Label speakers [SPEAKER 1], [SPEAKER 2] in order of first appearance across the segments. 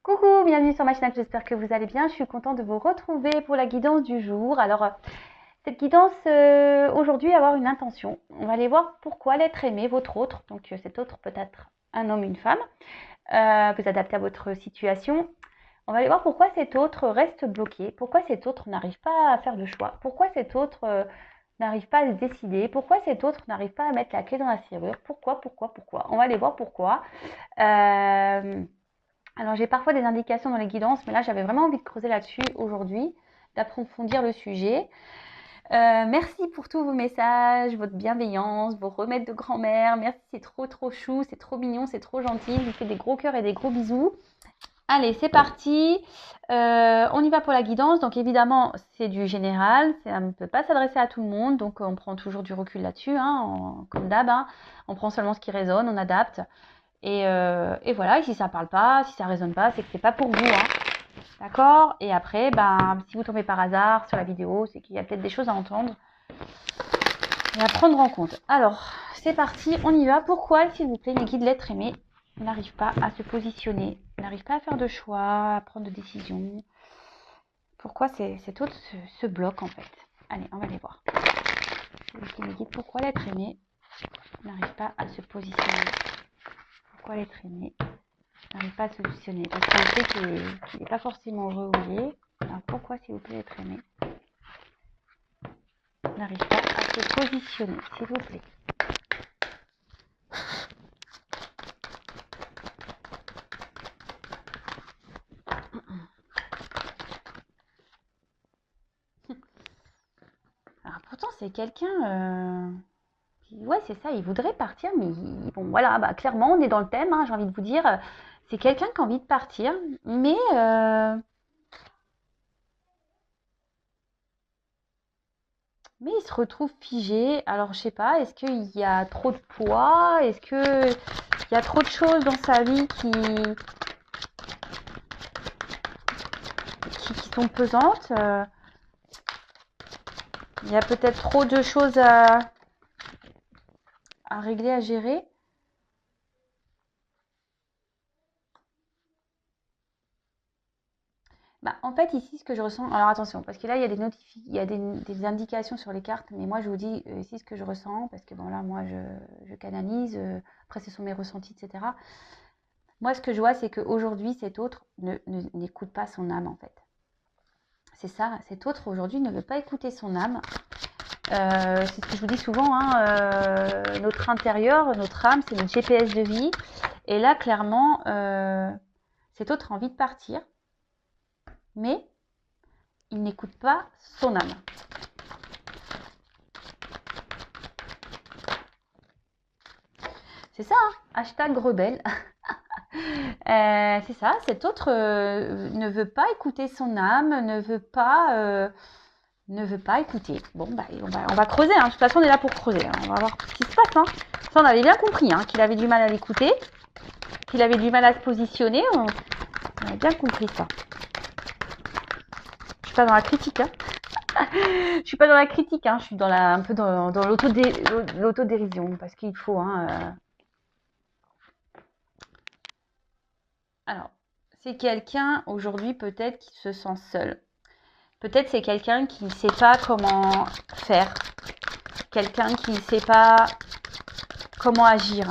[SPEAKER 1] Coucou, bienvenue sur ma chaîne, j'espère que vous allez bien. Je suis contente de vous retrouver pour la guidance du jour. Alors, cette guidance, aujourd'hui, va avoir une intention. On va aller voir pourquoi l'être aimé, votre autre, donc cet autre peut être un homme, une femme, vous adaptez à votre situation. On va aller voir pourquoi cet autre reste bloqué, pourquoi cet autre n'arrive pas à faire de choix, pourquoi cet autre n'arrive pas à se décider, pourquoi cet autre n'arrive pas à mettre la clé dans la serrure, pourquoi. On va aller voir pourquoi. Alors, j'ai parfois des indications dans les guidances, mais là, j'avais vraiment envie de creuser là-dessus aujourd'hui, d'approfondir le sujet. Merci pour tous vos messages, votre bienveillance, vos remèdes de grand-mère. Merci, c'est trop chou, c'est trop mignon, c'est trop gentil. Je vous fais des gros cœurs et des gros bisous. Allez, c'est parti. On y va pour la guidance. Donc, évidemment, c'est du général. Ça ne peut pas s'adresser à tout le monde. Donc, on prend toujours du recul là-dessus, hein, comme d'hab. Hein. On prend seulement ce qui résonne, on adapte. Et voilà, et si ça parle pas, si ça résonne pas, c'est que c'est pas pour vous, hein. D'accord? Et après, si vous tombez par hasard sur la vidéo, c'est qu'il y a peut-être des choses à entendre et à prendre en compte. Alors, c'est parti, on y va. Pourquoi, s'il vous plaît, les guides l'être aimé n'arrivent pas à se positionner, n'arrivent pas à faire de choix, à prendre de décisions? Pourquoi cet autre se bloque, en fait? Allez, on va aller voir. Les guides, pourquoi l'être aimé n'arrive pas à se positionner? Pourquoi l'être aimé n'arrive pas à se positionner? Parce qu'on sait qu'il n'est pas forcément heureux où il est. Alors pourquoi, s'il vous plaît, l'être aimé n'arrive pas à se positionner, s'il vous plaît? Alors pourtant, c'est quelqu'un... Ouais, c'est ça, il voudrait partir, mais bon, voilà, clairement, on est dans le thème, hein, j'ai envie de vous dire. C'est quelqu'un qui a envie de partir, mais il se retrouve figé. Alors, je sais pas, est-ce qu'il y a trop de poids? Est-ce qu'il y a trop de choses dans sa vie qui sont pesantes? Il y a peut-être trop de choses à régler, à gérer. En fait, ici, ce que je ressens... Alors, attention, parce que là, il y a il y a des indications sur les cartes, mais moi, je vous dis ici ce que je ressens, parce que, bon, là, moi, je canalise. Après, ce sont mes ressentis, etc. Moi, ce que je vois, c'est qu'aujourd'hui, cet autre n'écoute pas son âme, en fait. C'est ça, cet autre, aujourd'hui, ne veut pas écouter son âme. C'est ce que je vous dis souvent, hein, notre intérieur, notre âme, c'est notre GPS de vie. Et là, clairement, cet autre a envie de partir, mais il n'écoute pas son âme. C'est ça, hein, hashtag rebelle. C'est ça, cet autre ne veut pas écouter son âme, ne veut pas écouter. Bon, on va creuser, hein. De toute façon, on est là pour creuser, hein. On va voir ce qui se passe, hein. Ça, on avait bien compris, hein, qu'il avait du mal à l'écouter, qu'il avait du mal à se positionner. On a bien compris ça. Je suis pas dans la critique, hein. Je suis pas dans la critique, hein. Je suis un peu dans l'autodérision, parce qu'il faut, hein. Alors, c'est quelqu'un aujourd'hui peut-être qui se sent seul. Peut-être c'est quelqu'un qui ne sait pas comment faire. Quelqu'un qui ne sait pas comment agir.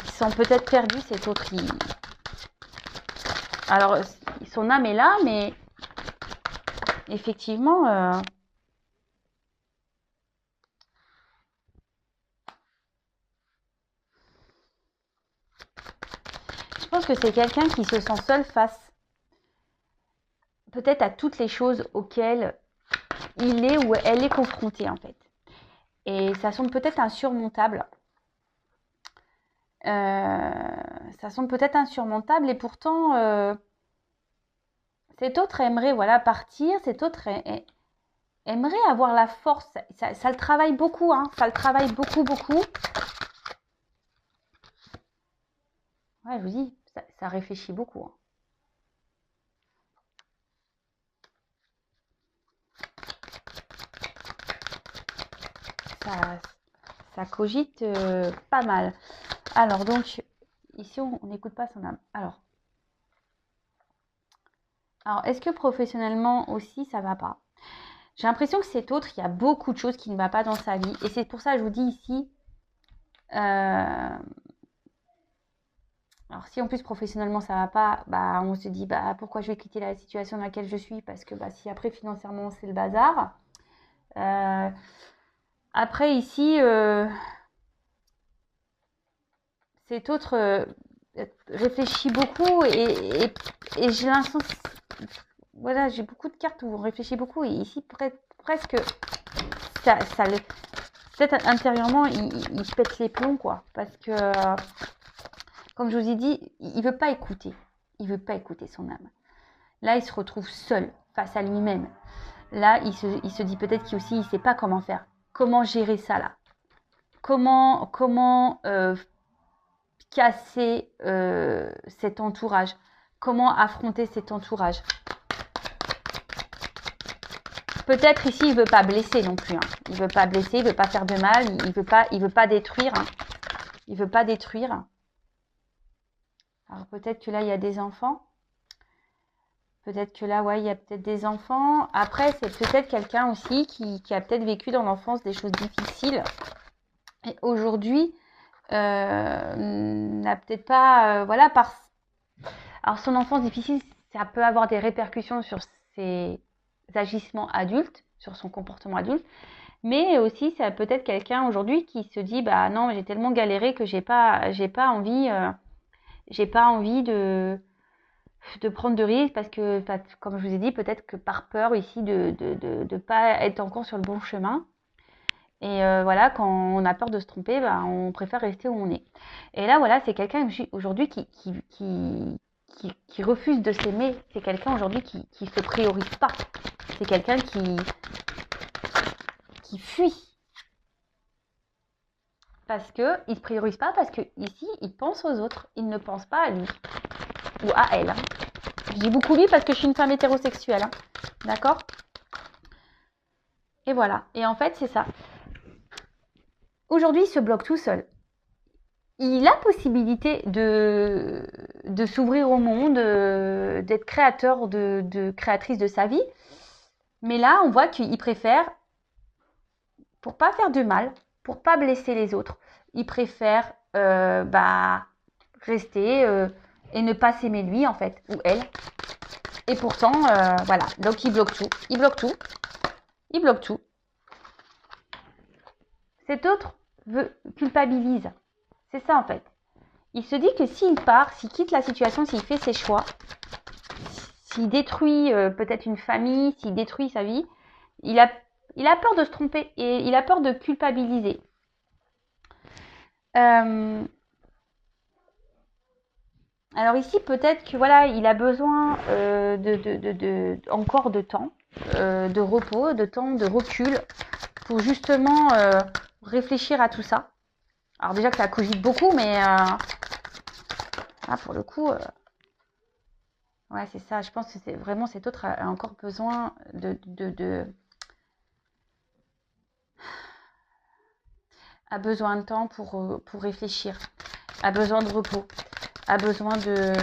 [SPEAKER 1] Ils sont peut-être perdus, cet autre. Alors, son âme est là, mais effectivement... Je pense que c'est quelqu'un qui se sent seul face peut-être à toutes les choses auxquelles il est ou elle est confrontée, en fait. Et ça semble peut-être insurmontable. Ça semble peut-être insurmontable et pourtant cet autre aimerait partir, cet autre aimerait avoir la force. Ça le travaille beaucoup, hein, ça le travaille beaucoup. Ouais, je vous dis, ça réfléchit beaucoup, hein. Ça cogite pas mal. Alors donc, ici, on n'écoute pas son âme. Alors, est-ce que professionnellement aussi, ça va pas? J'ai l'impression que cet autre, il y a beaucoup de choses qui ne vont pas dans sa vie. Et c'est pour ça que je vous dis ici, alors si en plus professionnellement ça va pas, bah on se dit bah pourquoi je vais quitter la situation dans laquelle je suis, parce que bah si après financièrement c'est le bazar. Après ici, cet autre réfléchit beaucoup et j'ai l'impression, voilà, j'ai beaucoup de cartes où on réfléchit beaucoup et ici presque ça peut-être intérieurement il se pète les plombs quoi, parce que comme je vous ai dit, il veut pas écouter. Il veut pas écouter son âme. Là, il se retrouve seul face à lui-même. Là, il se dit peut-être qu'il aussi, il sait pas comment faire. Comment gérer ça là? Comment casser cet entourage? Comment affronter cet entourage? Peut-être ici, il veut pas blesser non plus. Hein. Il veut pas blesser, il veut pas faire de mal, il veut pas détruire. Hein. Il veut pas détruire. Alors peut-être que là, il y a des enfants. Peut-être que là, ouais, il y a peut-être des enfants. Après, c'est peut-être quelqu'un aussi qui a peut-être vécu dans l'enfance des choses difficiles. Et aujourd'hui, n'a peut-être pas... voilà, Alors, son enfance difficile, ça peut avoir des répercussions sur ses agissements adultes, sur son comportement adulte. Mais aussi, ça peut être quelqu'un aujourd'hui qui se dit, bah non, j'ai tellement galéré que j'ai pas envie de prendre de risques parce que, comme je vous ai dit, peut-être que par peur ici de pas être encore sur le bon chemin. Et voilà, quand on a peur de se tromper, bah, on préfère rester où on est. Et là, voilà, c'est quelqu'un aujourd'hui qui refuse de s'aimer. C'est quelqu'un aujourd'hui qui se priorise pas. C'est quelqu'un qui fuit. Parce que il se priorise pas, parce que ici, il pense aux autres. Il ne pense pas à lui. Ou à elle. Hein. Je dis beaucoup lui parce que je suis une femme hétérosexuelle. Hein. D'accord? Et voilà. Et en fait, c'est ça. Aujourd'hui, il se bloque tout seul. Il a possibilité de s'ouvrir au monde, d'être créateur, créatrice de sa vie. Mais là, on voit qu'il préfère, pour pas faire de mal, pour pas blesser les autres, il préfère rester et ne pas s'aimer lui, en fait, ou elle. Et pourtant, voilà. Donc, il bloque tout. Il bloque tout. Il bloque tout. Cet autre culpabilise. C'est ça, en fait. Il se dit que s'il part, s'il quitte la situation, s'il fait ses choix, s'il détruit peut-être une famille, s'il détruit sa vie, il a peur de se tromper et il a peur de culpabiliser. Alors ici, peut-être que voilà, il a besoin encore de temps, de repos, de temps, de recul, pour justement réfléchir à tout ça. Alors déjà que ça cogite beaucoup, mais là, pour le coup, ouais, c'est ça. Je pense que c'est vraiment cet autre a encore besoin a besoin de temps pour réfléchir, a besoin de repos, a besoin que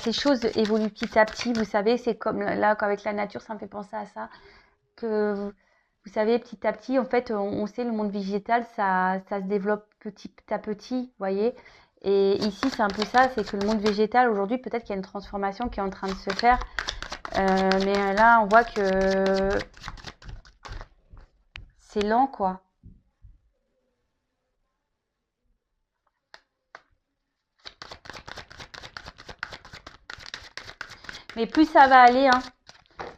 [SPEAKER 1] les choses évoluent petit à petit. Vous savez, c'est comme là, avec la nature, ça me fait penser à ça, que vous savez, petit à petit, en fait, on sait, le monde végétal, ça se développe petit à petit, vous voyez. Et ici, c'est un peu ça, c'est que le monde végétal, aujourd'hui, peut-être qu'il y a une transformation qui est en train de se faire. Mais là, on voit que c'est lent, quoi. Mais plus ça va aller, hein,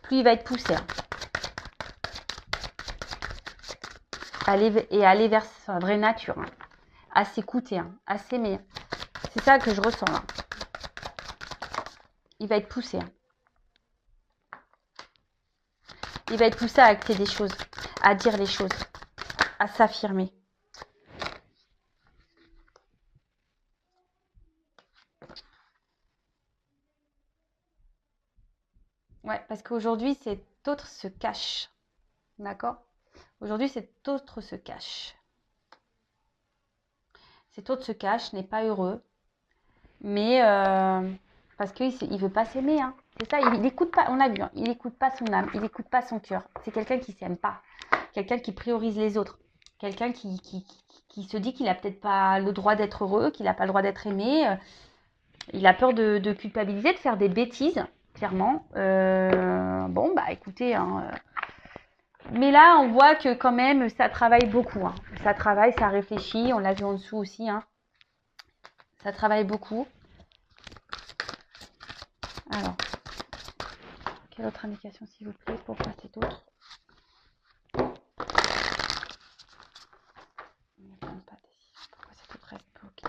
[SPEAKER 1] plus il va être poussé. Hein. Aller vers sa vraie nature. Hein. À s'écouter, hein, à s'aimer. C'est ça que je ressens là. Il va être poussé. Hein. Il va être poussé à acter des choses, à dire les choses, à s'affirmer. Ouais, parce qu'aujourd'hui, cet autre se cache. D'accord? Aujourd'hui, cet autre se cache. Cet autre se cache, n'est pas heureux. Mais parce qu'il ne veut pas s'aimer. Hein. C'est ça, il n'écoute pas, on a vu, hein, il n'écoute pas son âme, il n'écoute pas son cœur. C'est quelqu'un qui ne s'aime pas. Quelqu'un qui priorise les autres. Quelqu'un qui se dit qu'il n'a peut-être pas le droit d'être heureux, qu'il n'a pas le droit d'être aimé. Il a peur de culpabiliser, de faire des bêtises, clairement. Bon, bah écoutez, hein, mais là, on voit que quand même, ça travaille beaucoup. Hein. Ça travaille, ça réfléchit. On l'a vu en dessous aussi. Hein. Ça travaille beaucoup. Alors, quelle autre indication, s'il vous plaît, pour passer d'autres? Pourquoi cet autre reste bloqué?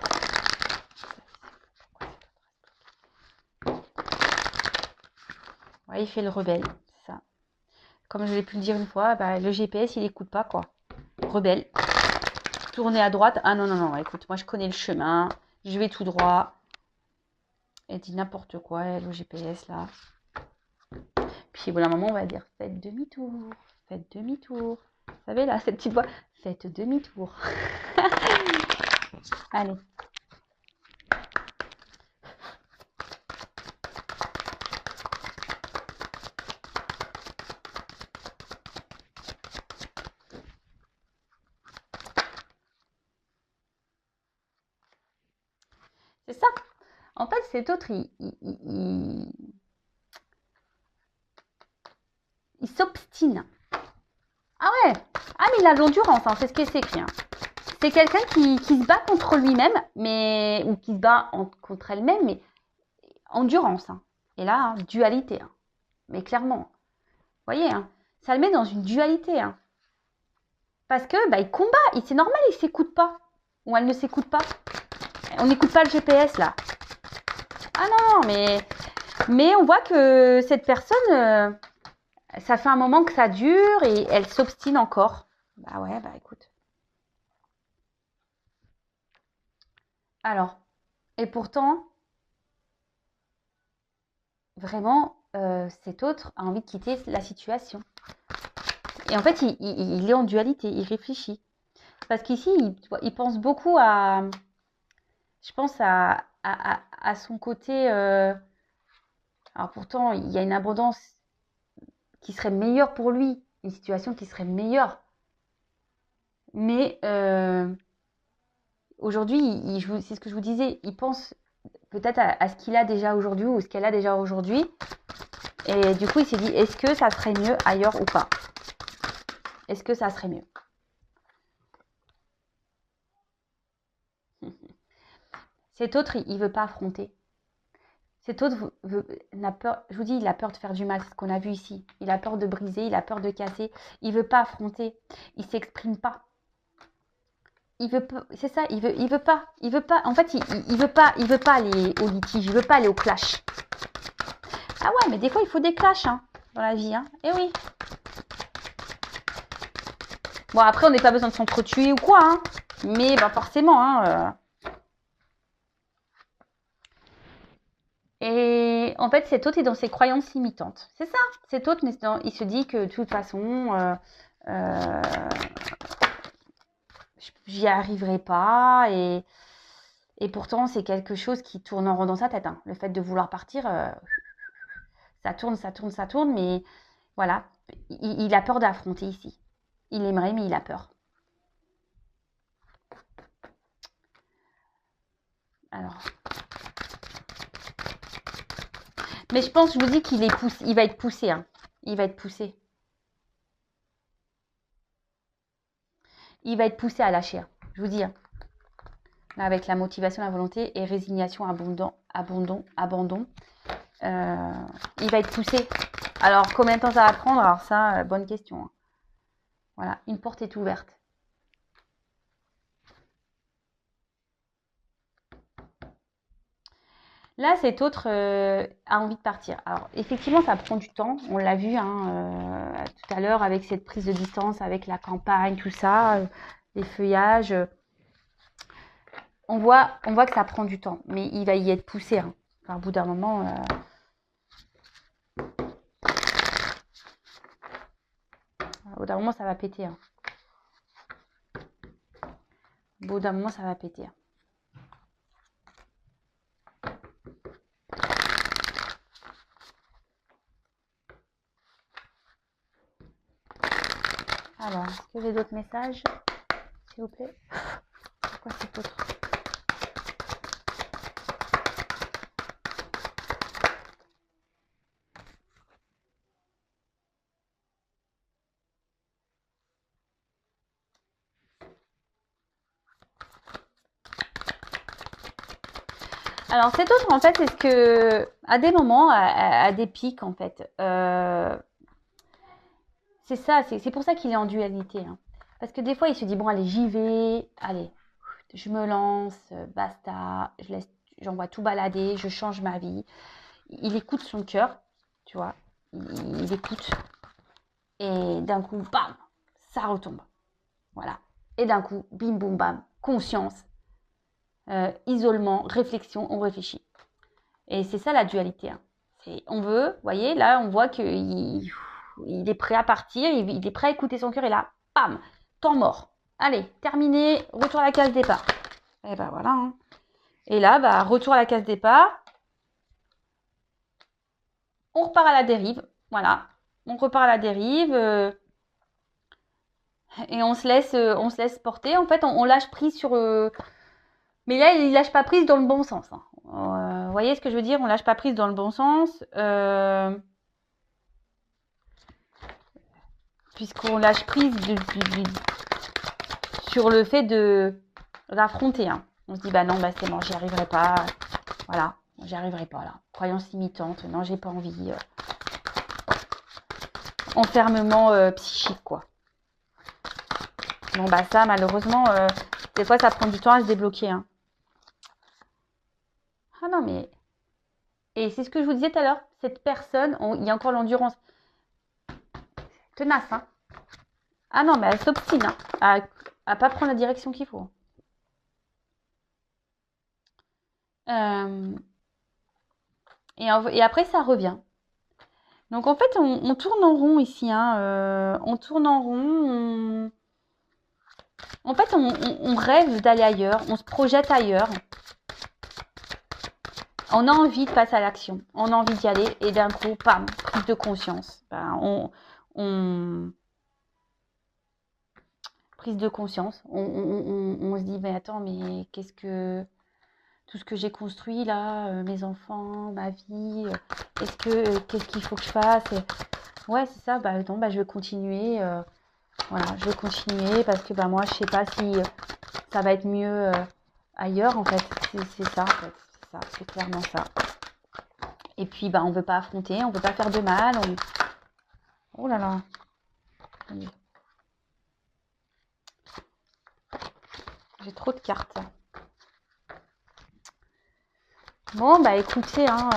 [SPEAKER 1] Ouais, il fait le rebelle, c'est ça. Comme je l'ai pu le dire une fois, bah, le GPS, il n'écoute pas, quoi. Rebelle. Tourner à droite. Ah non, non, non, écoute, moi je connais le chemin. Je vais tout droit. Elle dit n'importe quoi, elle, au GPS, là. Puis au bout d'un moment, on va dire faites demi-tour. Faites demi-tour. Vous savez, là, cette petite voix. Faites demi-tour. Allez. C'est ça. En fait, cet autre, il s'obstine. Ah ouais. Ah, mais il a de l'endurance, hein, c'est ce qui est écrit. Hein. C'est quelqu'un qui se bat contre lui-même, mais ou qui se bat contre elle-même, mais endurance. Hein. Et là, hein, dualité. Hein. Mais clairement. Vous voyez, hein, ça le met dans une dualité. Hein. Parce que bah, il combat. C'est normal, il ne s'écoute pas. Ou elle ne s'écoute pas. On n'écoute pas le GPS, là. Ah non, mais on voit que cette personne, ça fait un moment que ça dure et elle s'obstine encore. Bah ouais, bah écoute. Alors, et pourtant, vraiment, cet autre a envie de quitter la situation. Et en fait, il est en dualité, il réfléchit. Parce qu'ici, il pense beaucoup à, je pense à son côté. Alors pourtant, il y a une abondance qui serait meilleure pour lui, une situation qui serait meilleure. Mais aujourd'hui, c'est ce que je vous disais, il pense peut-être à ce qu'il a déjà aujourd'hui ou ce qu'elle a déjà aujourd'hui. Et du coup, il s'est dit, est-ce que ça serait mieux ailleurs ou pas? Est-ce que ça serait mieux? Cet autre, il ne veut pas affronter. Cet autre a peur, je vous dis, il a peur de faire du mal, c'est ce qu'on a vu ici. Il a peur de briser, il a peur de casser. Il ne veut pas affronter, il ne s'exprime pas. Il veut pas, c'est ça, il veut pas. En fait, il veut pas aller au litige, il veut pas aller au clash. Ah ouais, mais des fois, il faut des clashs hein, dans la vie. Hein. Eh oui. Bon, après, on n'a pas besoin de s'entretuer ou quoi. Hein. Mais bah, forcément. Hein, Et en fait, cet autre est dans ses croyances limitantes. C'est ça. Cet autre, il se dit que de toute façon, j'y arriverai pas. Et pourtant, c'est quelque chose qui tourne en rond dans sa tête. Hein. Le fait de vouloir partir, ça tourne. Mais voilà, il a peur d'affronter ici. Il aimerait, mais il a peur. Alors. Mais je pense, je vous dis qu'il il va être poussé. Hein. Il va être poussé. Il va être poussé à lâcher. Hein. Je vous dis. Hein. Là, avec la motivation, la volonté et résignation, abandon. Il va être poussé. Alors, combien de temps ça va prendre? Alors ça, bonne question. Hein. Voilà, une porte est ouverte. Là, cet autre a envie de partir. Alors, effectivement, ça prend du temps. On l'a vu hein, tout à l'heure avec cette prise de distance, avec la campagne, tout ça, les feuillages. On voit que ça prend du temps, mais il va y être poussé. Hein. Enfin, au bout d'un moment... Au bout d'un moment, ça va péter. Hein. Au bout d'un moment, ça va péter. Alors, est-ce que j'ai d'autres messages, s'il vous plaît? C'est quoi cet autre? Alors, cet autre, en fait, c'est ce que, à des moments, à des pics, en fait, c'est ça, c'est pour ça qu'il est en dualité. Hein. Parce que des fois, il se dit, bon, allez, j'y vais, allez, je me lance, basta, j'envoie tout balader, je change ma vie. Il écoute son cœur, tu vois, il écoute. Et d'un coup, bam, ça retombe. Voilà. Et d'un coup, bim, boum, bam, conscience, isolement, réflexion, on réfléchit. Et c'est ça la dualité. Hein. On veut, vous voyez, là, on voit qu'il est prêt à partir, il est prêt à écouter son cœur, et là, bam, temps mort. Allez, terminé, retour à la case départ. Et ben voilà. Hein. Et là, bah, retour à la case départ. On repart à la dérive. Voilà. On repart à la dérive. Et on se laisse porter. En fait, on lâche prise sur... Mais là, il lâche pas prise dans le bon sens. Hein. Vous voyez ce que je veux dire? On lâche pas prise dans le bon sens. Puisqu'on lâche prise sur le fait d'affronter. Hein. On se dit, bah non, bah c'est bon, j'y arriverai pas. Voilà, j'y arriverai pas là. Croyance limitante, non, j'ai pas envie. Enfermement psychique, quoi. Bon, bah ça, malheureusement, des fois, ça prend du temps à se débloquer. Hein. Ah non, mais... Et c'est ce que je vous disais tout à l'heure. Cette personne, il y a encore l'endurance. Tenace, hein. Ah non, mais elle s'obstine, hein, à pas prendre la direction qu'il faut. Et après, ça revient. Donc, en fait, on tourne en rond ici. Hein, on tourne en rond. En fait, on rêve d'aller ailleurs. On se projette ailleurs. On a envie de passer à l'action. On a envie d'y aller. Et d'un coup, pam, prise de conscience. Ben, prise de conscience. On se dit, mais attends, mais qu'est-ce que... Tout ce que j'ai construit là, mes enfants, ma vie, qu'est-ce qu'il faut que je fasse? Ouais, c'est ça, bah non, bah je vais continuer, voilà, je vais continuer parce que bah moi je sais pas si ça va être mieux ailleurs en fait, c'est ça en fait, c'est ça, c'est clairement ça. Et puis bah on veut pas affronter, on veut pas faire de mal, oh là là, j'ai trop de cartes. Bon bah écoutez, hein.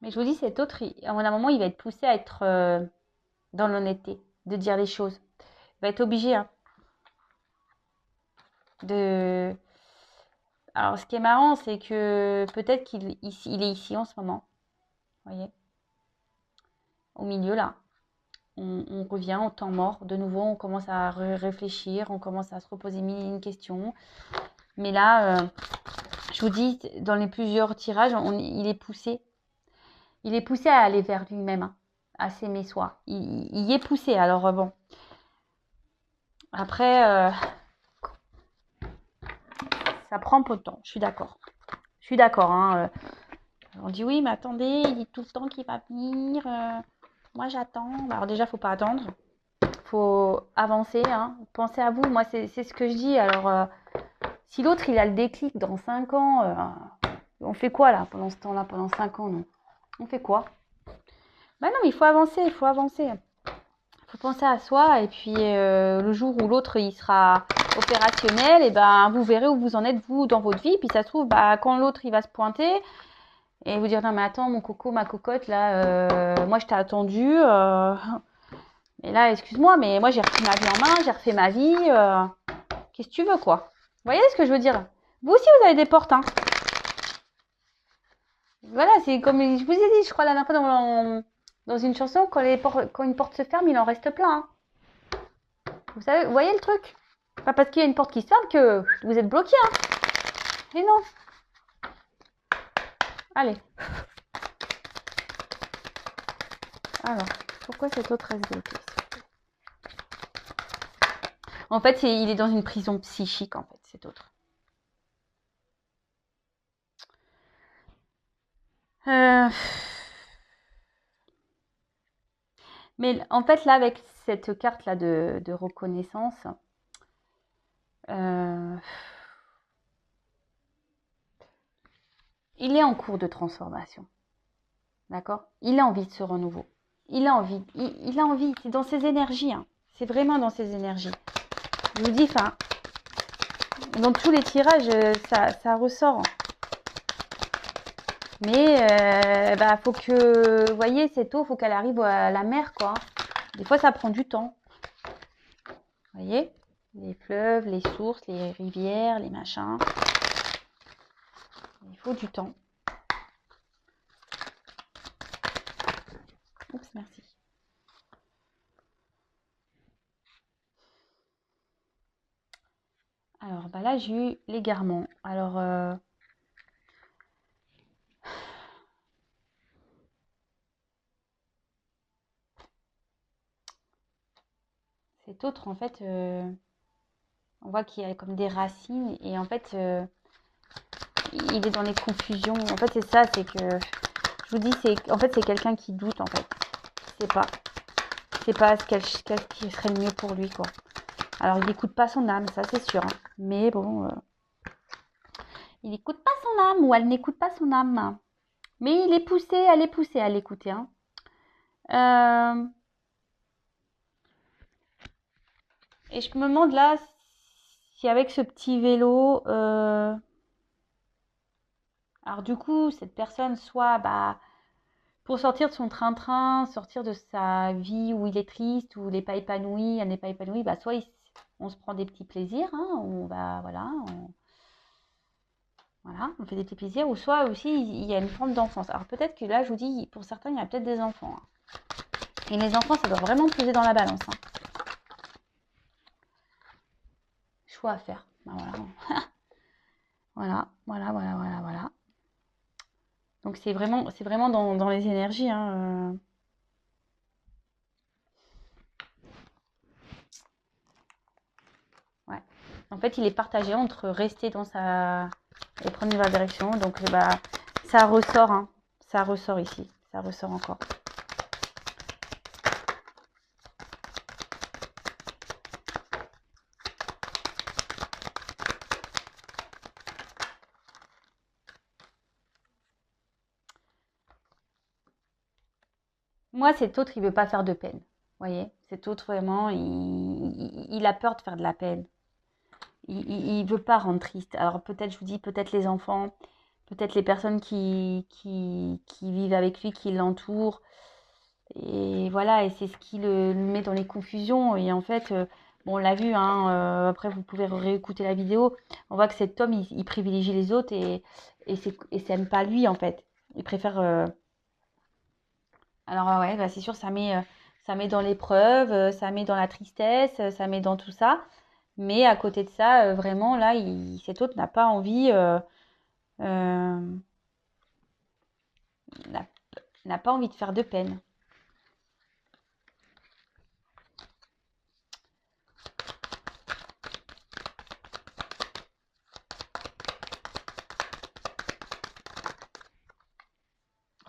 [SPEAKER 1] Mais je vous dis, cet autre, à un moment, il va être poussé à être dans l'honnêteté, de dire les choses. Il va être obligé hein, de... Alors, ce qui est marrant, c'est que peut-être qu'il est ici en ce moment. Vous voyez? Au milieu, là. On revient au temps mort. De nouveau, on commence à réfléchir, on commence à se reposer mille et une questions. Mais là, je vous dis, dans les plusieurs tirages, il est poussé. Il est poussé à aller vers lui-même, hein, à s'aimer soi. Il y est poussé. Alors, bon. Après, ça prend peu de temps. Je suis d'accord. Je suis d'accord. Hein, on dit oui, mais attendez, il dit tout le temps qu'il va venir. Moi, j'attends. Alors déjà, faut pas attendre. Faut avancer. Hein. Pensez à vous. Moi, c'est ce que je dis. Alors, si l'autre, il a le déclic dans 5 ans, on fait quoi là pendant ce temps-là, pendant 5 ans, non? On fait quoi? Bah non, mais il faut avancer, il faut avancer. Il faut penser à soi. Et puis, le jour où l'autre, il sera opérationnel, et ben, vous verrez où vous en êtes, vous, dans votre vie. Puis ça se trouve, bah, quand l'autre, il va se pointer... Et vous dire, non mais attends, mon coco, ma cocotte, là, moi je t'ai attendu. Mais là, excuse-moi, mais moi j'ai repris ma vie en main, j'ai refait ma vie. Qu'est-ce que tu veux, quoi? Vous voyez ce que je veux dire? Vous aussi, vous avez des portes, hein. Voilà, c'est comme je vous ai dit, je crois, la dernière fois dans une chanson, quand une porte se ferme, il en reste plein. Hein. Vous savez, vous voyez le truc? Pas parce qu'il y a une porte qui se ferme que vous êtes bloqué. Hein. Et non. Allez. Alors, pourquoi cet autre reste bloqué? En fait, il est dans une prison psychique, en fait, cet autre. Mais en fait, là, avec cette carte-là de reconnaissance, il est en cours de transformation. D'accord? Il a envie de se renouveau. Il a envie. Il a envie. C'est dans ses énergies. Hein. C'est vraiment dans ses énergies. Je vous dis, enfin, dans tous les tirages, ça ressort. Mais faut que, vous voyez, cette eau, faut qu'elle arrive à la mer, quoi. Des fois, ça prend du temps. Vous voyez? Les fleuves, les sources, les rivières, les machins. Il faut du temps. Oups, merci. Alors, bah là, j'ai eu l'égarement. Alors, cet autre, en fait, on voit qu'il y a comme des racines. Et en fait, il est dans les confusions. En fait, c'est ça, c'est que... Je vous dis, en fait, c'est quelqu'un qui doute, en fait. C'est pas ce qui serait le mieux pour lui, quoi. Alors, il n'écoute pas son âme, ça, c'est sûr. Hein. Mais bon... il n'écoute pas son âme ou elle n'écoute pas son âme. Mais il est poussé, elle est poussée à l'écouter. Hein. Et je me demande là si avec ce petit vélo... alors du coup, cette personne, soit pour sortir de son train-train, sortir de sa vie où il est triste, où il n'est pas épanoui, elle n'est pas épanouie, soit on se prend des petits plaisirs, hein, on va, voilà, on fait des petits plaisirs, ou soit aussi il y a une forme d'enfance. Alors peut-être que là, je vous dis, pour certains, il y a peut-être des enfants. Hein. Et les enfants, ça doit vraiment peser dans la balance. Hein. Choix à faire. Ben voilà. voilà. Donc c'est vraiment dans les énergies. Hein, Ouais. En fait, il est partagé entre rester dans sa... et prendre une nouvelle direction. Donc ça ressort. Hein. Ça ressort ici. Ça ressort encore. Moi, cet autre, il veut pas faire de peine. Vous voyez, cet autre, vraiment, il a peur de faire de la peine. Il veut pas rendre triste. Alors peut-être, je vous dis, peut-être les enfants, peut-être les personnes qui vivent avec lui, qui l'entourent. Et voilà, et c'est ce qui le met dans les confusions. Et en fait, bon, on l'a vu, hein, après vous pouvez réécouter la vidéo. On voit que cet homme, il privilégie les autres et c'est pas lui, en fait. Il préfère... Alors ouais, c'est sûr, ça met dans l'épreuve, ça met dans la tristesse, ça met dans tout ça. Mais à côté de ça, vraiment, là, cet autre n'a pas envie, euh, n'a n'a pas envie de faire de peine.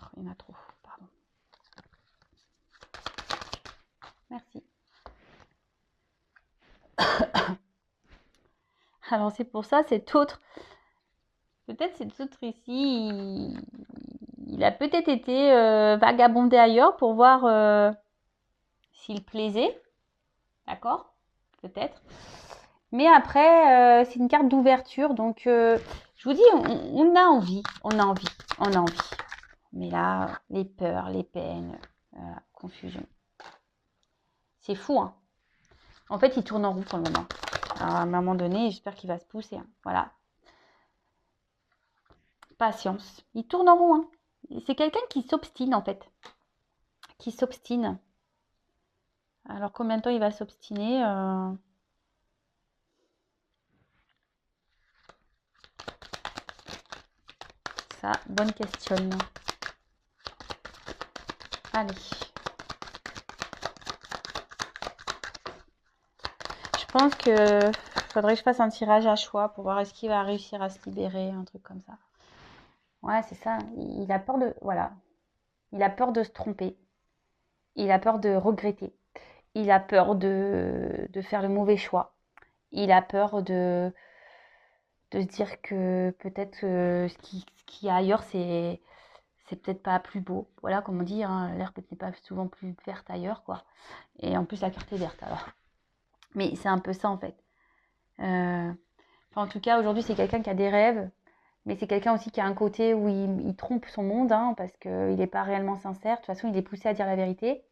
[SPEAKER 1] Oh, il y en a trop, pardon. Merci. Alors c'est pour ça, peut-être cet autre ici, il a peut-être été vagabondé ailleurs pour voir s'il plaisait, d'accord? Peut-être. Mais après, c'est une carte d'ouverture, donc je vous dis, on a envie, on a envie, on a envie. Mais là, les peurs, les peines, confusion. C'est fou, hein. En fait, il tourne en rond pour le moment. Alors, à un moment donné, j'espère qu'il va se pousser. Hein. Voilà. Patience. Il tourne en rond. Hein. C'est quelqu'un qui s'obstine en fait. Qui s'obstine. Alors combien de temps il va s'obstiner Ça, bonne question. Allez. Je pense que faudrait que je fasse un tirage à choix pour voir est-ce qu'il va réussir à se libérer, un truc comme ça. Ouais, c'est ça. Il a peur de... Voilà. Il a peur de se tromper. Il a peur de regretter. Il a peur de faire le mauvais choix. Il a peur de se dire que peut-être ce qui y a ailleurs, c'est peut-être pas plus beau. Voilà, comme on dit, hein, l'herbe n'est pas souvent plus verte ailleurs, quoi. Et en plus, la carte est verte, alors. Mais c'est un peu ça, en fait. Enfin, en tout cas, aujourd'hui, c'est quelqu'un qui a des rêves, mais c'est quelqu'un aussi qui a un côté où il trompe son monde, hein, parce qu'il n'est pas réellement sincère. De toute façon, il est poussé à dire la vérité.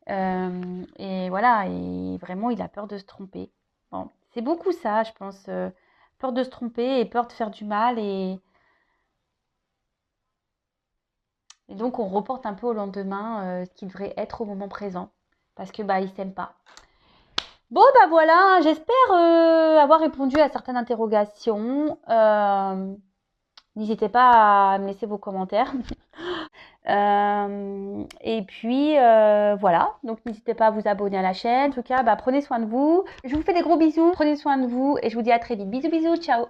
[SPEAKER 1] Et voilà, et vraiment, il a peur de se tromper. Bon, c'est beaucoup ça, je pense. Peur de se tromper et peur de faire du mal. Et donc, on reporte un peu au lendemain ce qui devrait être au moment présent. Parce que bah, il s'aime pas. Bon, bah voilà, j'espère avoir répondu à certaines interrogations. N'hésitez pas à me laisser vos commentaires. Et puis voilà, donc n'hésitez pas à vous abonner à la chaîne. En tout cas, bah, prenez soin de vous. Je vous fais des gros bisous, prenez soin de vous et je vous dis à très vite. Bisous, bisous, ciao.